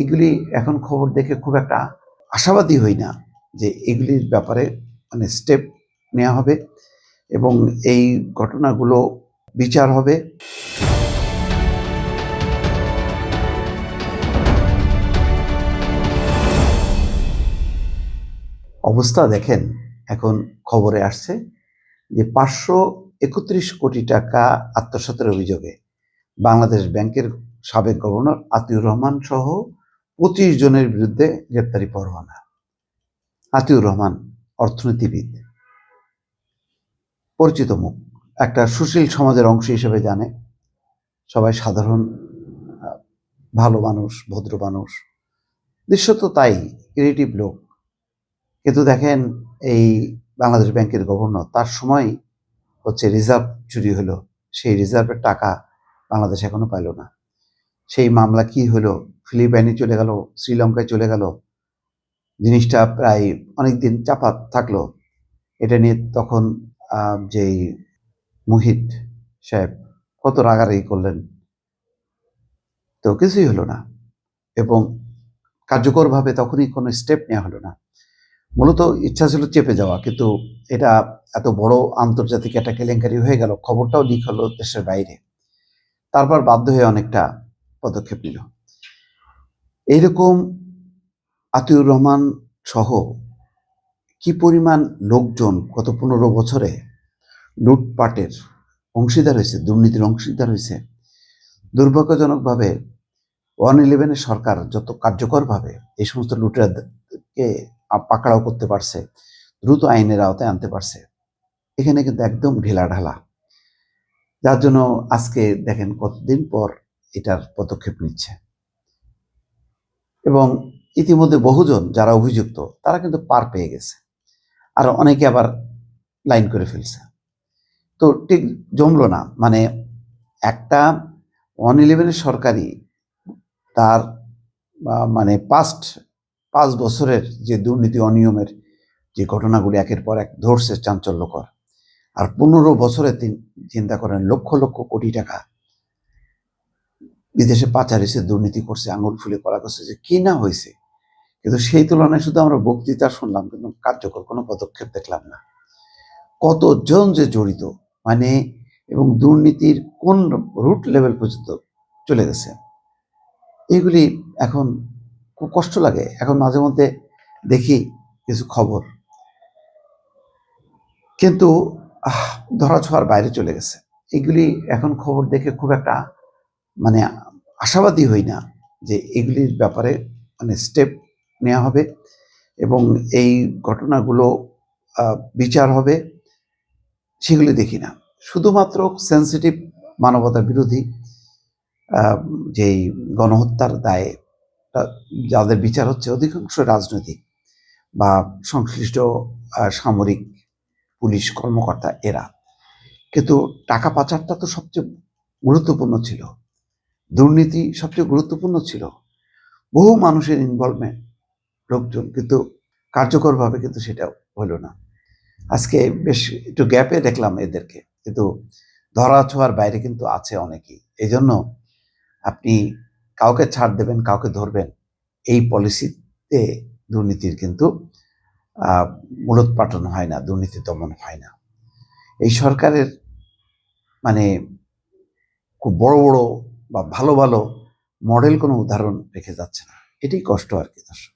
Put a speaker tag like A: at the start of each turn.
A: এগুলি এখন খবর দেখে খুব একটা আশাবাদী হই না যে এগুলির ব্যাপারে স্টেপ নেওয়া হবে এবং এই ঘটনাগুলো বিচার হবে। অবস্থা দেখেন, এখন খবরে আসছে যে 531 কোটি টাকা আত্মসাতের অভিযোগে বাংলাদেশ ব্যাংকের সাবেক গভর্নর আতিউর রহমান সহ 25 জনের বিরুদ্ধে গ্রেপ্তারি পরোয়ানা। আতিউর রহমান অর্থনীতিবিদ, পরিচিত মুখ, একটা সুশীল সমাজের অংশ হিসেবে জানে সবাই, সাধারণ ভালো মানুষ, ভদ্র মানুষ, দৃশ্যত তাই, ক্রিয়েটিভ লোক। কিন্তু দেখেন, এই বাংলাদেশ ব্যাংকের গভর্নর, তার সময় হচ্ছে রিজার্ভ চুরি হলো, সেই রিজার্ভের টাকা বাংলাদেশ এখনো পাইল না। সেই মামলা কি হলো, ফিলিপাইনে চলে গেল, শ্রীলঙ্কায় চলে গেল, জিনিসটা প্রায় অনেকদিন চাপা থাকলো। এটা নিয়ে তখন যেই মুহিত সাহেব কত রাগারাগি করলেন, তো কিছুই হলো না এবং কার্যকরভাবে তখনই কোনো স্টেপ নেওয়া হলো না। মূলত ইচ্ছা ছিল চেপে যাওয়া, কিন্তু এটা এত বড় আন্তর্জাতিক একটা কেলেঙ্কারি হয়ে গেল, খবরটাও লিক হলো দেশের বাইরে, তারপর বাধ্য হয়ে অনেকটা পদক্ষেপ নিল। এইরকম আতিউর রহমান সহ কি পরিমাণ লোকজন গত 15 বছরে লুটপাটের অংশীদার হয়েছে, দুর্নীতির অংশীদার হয়েছে। দুর্ভাগ্যজনকভাবে 111 সরকার যত কার্যকরভাবে এই সমস্ত লুটেরাকে পাকড়াও করতে পারছে, দ্রুত আইনের আওতায় আনতে পারছে, এখানে কিন্তু একদম ঢিলাঢালা, যার জন্য আজকে দেখেন কতদিন পর এটার পদক্ষেপ নিচ্ছে। এবং ইতিমধ্যে বহুজন যারা অভিযুক্ত তারা কিন্তু পার পেয়ে গেছে, আর অনেকে আবার লাইন করে ফেলছে। তো ঠিক জমলো না, একটা 111 সরকারি তার পাস্ট 5 বছরের যে দুর্নীতি অনিয়মের যে ঘটনাগুলি একের পর এক ধরছে চাঞ্চল্যকর, আর 15 বছরে চিন্তা করেন লক্ষ লক্ষ কোটি টাকা বিদেশে পাচার হয়েছে, দুর্নীতি করছে, আঙুল ফুলে করা করছে, যে কি না হয়েছে। কিন্তু সেই তুলনায় শুধু আমরা বক্তৃতা শুনলাম, কিন্তু কার্যকর কোনো পদক্ষেপ দেখলাম না। কতজন যে জড়িত, এবং দুর্নীতির কোন রুট লেভেল পর্যন্ত চলে গেছে, এগুলি এখন খুব কষ্ট লাগে। এখন মাঝে মধ্যে দেখি কিছু খবর, কিন্তু ধরা ছোঁয়ার বাইরে চলে গেছে। এগুলি এখন খবর দেখে খুব একটা আশাবাদী হই না যে এগুলির ব্যাপারে স্টেপ নেওয়া হবে এবং এই ঘটনাগুলো বিচার হবে, সেগুলি দেখি না। শুধুমাত্র সেন্সিটিভ মানবতা বিরোধী যেই গণহত্যার দায়ে যাদের বিচার হচ্ছে, অধিকাংশ রাজনৈতিক বা সংশ্লিষ্ট সামরিক পুলিশ কর্মকর্তা এরা। কিন্তু টাকা পাচারটা তো সবচেয়ে গুরুত্বপূর্ণ ছিল, দুর্নীতি সবচেয়ে গুরুত্বপূর্ণ ছিল, বহু মানুষের ইনভলভমেন্ট, লোকজন, কিন্তু কার্যকরভাবে কিন্তু সেটা হলো না। আজকে বেশ একটু গ্যাপে দেখলাম এদেরকে, কিন্তু ধরা ছোঁয়ার বাইরে কিন্তু আছে অনেকেই। এই জন্য আপনি কাউকে ছাড় দেবেন, কাউকে ধরবেন, এই পলিসিতে দুর্নীতির কিন্তু মূলোৎপাটন হয় না, দুর্নীতি দমন হয় না। এই সরকারের খুব বড় বড় বা ভালো ভালো মডেল কোনো উদাহরণ রেখে যাচ্ছে না, এটাই কষ্ট আর কি, দর্শক।